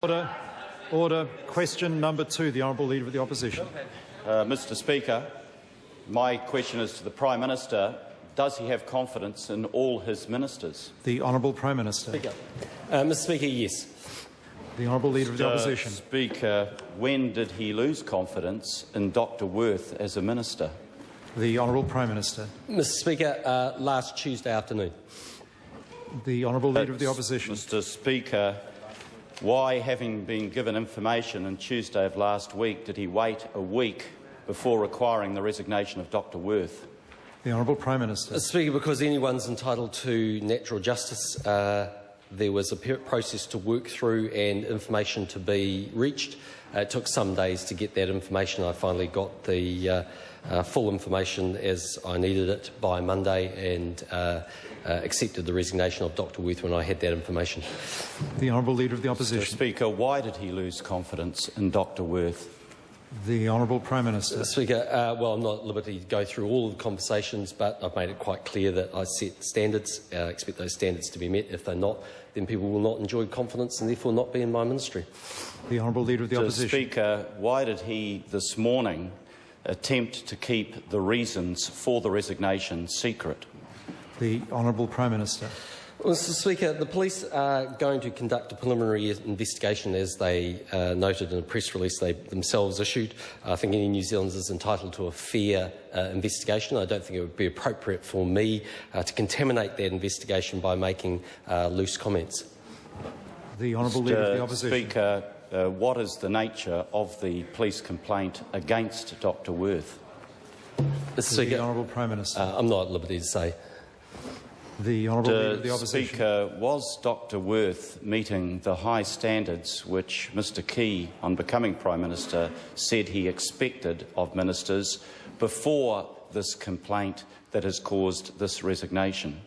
Order. Order. Question number 2, the Honourable Leader of the Opposition. Mr. Speaker, my question is to the Prime Minister. Does he have confidence in all his ministers? The Honourable Prime Minister. Mr. Speaker, yes. The Honourable Leader of the Opposition. Speaker, when did he lose confidence in Dr Worth as a minister? The Honourable Prime Minister. Mr. Speaker, last Tuesday afternoon. The Honourable Leader of the Opposition. Mr. Speaker, why, having been given information on Tuesday of last week, did he wait a week before requiring the resignation of Dr Worth? The Honourable Prime Minister. Mr. Speaker, because anyone's entitled to natural justice, there was a process to work through and information to be reached. It took some days to get that information. I finally got the full information as I needed it by Monday and accepted the resignation of Dr Worth when I had that information. The Honourable Leader of the Opposition. Mr. Speaker, why did he lose confidence in Dr Worth? The Honourable Prime Minister. Mr. Speaker, well, I'm not at liberty to go through all of the conversations, but I've made it quite clear that I set standards, expect those standards to be met. If they're not, then people will not enjoy confidence and therefore not be in my ministry. The Honourable Leader of the Opposition. Speaker, why did he this morning attempt to keep the reasons for the resignation secret? The Honourable Prime Minister. Well, Mr. Speaker, the police are going to conduct a preliminary investigation, as they noted in a press release they themselves issued. I think any New Zealander is entitled to a fair investigation. I don't think it would be appropriate for me to contaminate that investigation by making loose comments. The Honourable Leader of the Opposition. Speaker, what is the nature of the police complaint against Dr Worth? Mr. Speaker, the Honourable Prime Minister. I'm not at liberty to say. The Honourable Leader of the Opposition. Speaker, was Dr Worth meeting the high standards which Mr Key, on becoming Prime Minister, said he expected of ministers before this complaint that has caused this resignation?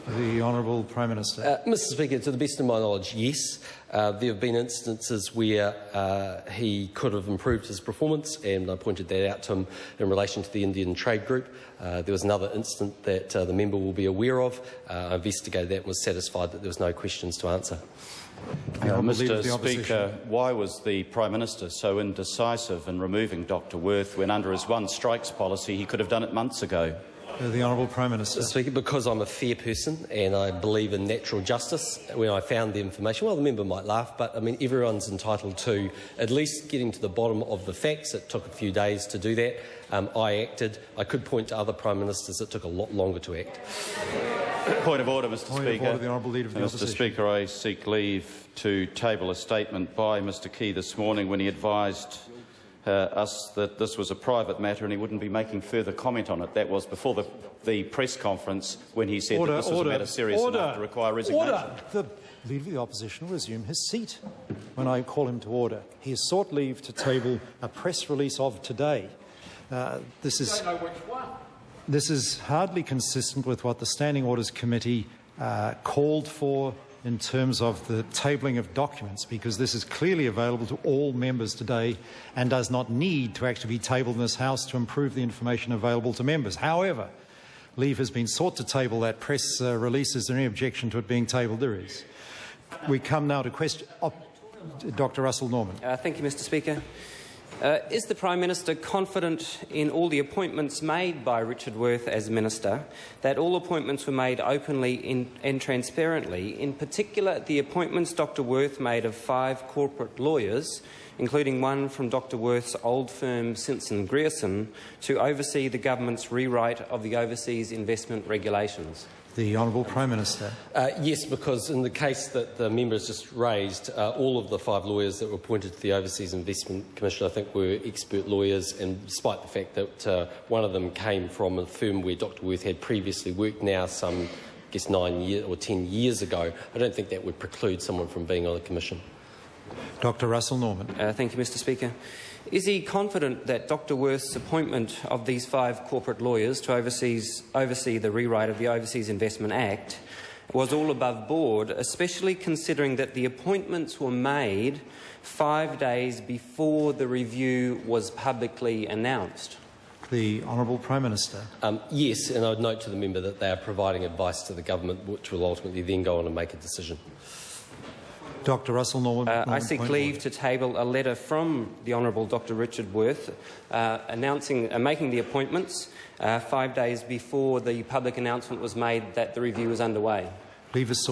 The Honourable Prime Minister. Mr. Speaker, to the best of my knowledge, yes. There have been instances where he could have improved his performance, and I pointed that out to him in relation to the Indian Trade Group. There was another incident that the member will be aware of. I investigated that and was satisfied that there was no questions to answer. Mr Speaker, why was the Prime Minister so indecisive in removing Dr Worth when, under his one strikes policy, he could have done it months ago? The Honourable Prime Minister. Mr. Speaker, because I'm a fair person and I believe in natural justice, when I found the information, well, the member might laugh, but I mean, everyone's entitled to at least getting to the bottom of the facts. It took a few days to do that. I acted. I could point to other Prime Ministers that took a lot longer to act. Point of order, Mr Point Speaker. Of order, the Honourable Leader of the Mr Opposition. Speaker, I seek leave to table a statement by Mr Key this morning when he advised us that this was a private matter and he wouldn't be making further comment on it. That was before the press conference when he said that this was a matter serious enough to require resignation. The Leader of the Opposition will resume his seat when I call him to order. He has sought leave to table a press release of today. This is hardly consistent with what the Standing Orders Committee called for in terms of the tabling of documents, because this is clearly available to all members today and does not need to actually be tabled in this House to improve the information available to members. However, leave has been sought to table that press release. Is there any objection to it being tabled? There is. We come now to question. Dr Russell Norman. Thank you, Mr Speaker. Is the Prime Minister confident in all the appointments made by Richard Worth as Minister, that all appointments were made openly and transparently, in particular the appointments Dr Worth made of 5 corporate lawyers, including one from Dr Worth's old firm Simpson Grierson, to oversee the government's rewrite of the overseas investment regulations? The Honourable Prime Minister. Yes, because in the case that the member has just raised, all of the 5 lawyers that were appointed to the Overseas Investment Commission, I think, were expert lawyers, and despite the fact that one of them came from a firm where Dr Worth had previously worked, now some, I guess, 9 years or 10 years ago, I don't think that would preclude someone from being on the commission. Dr Russell Norman. Thank you, Mr Speaker. Is he confident that Dr Worth's appointment of these 5 corporate lawyers to oversee the rewrite of the Overseas Investment Act was all above board, especially considering that the appointments were made 5 days before the review was publicly announced? The Honourable Prime Minister. Yes, and I would note to the member that they are providing advice to the government, which will ultimately then go on and make a decision. Dr Russell Norman. I seek leave to table a letter from the Honourable Dr Richard Worth making the appointments 5 days before the public announcement was made that the review was underway. Leave is sought.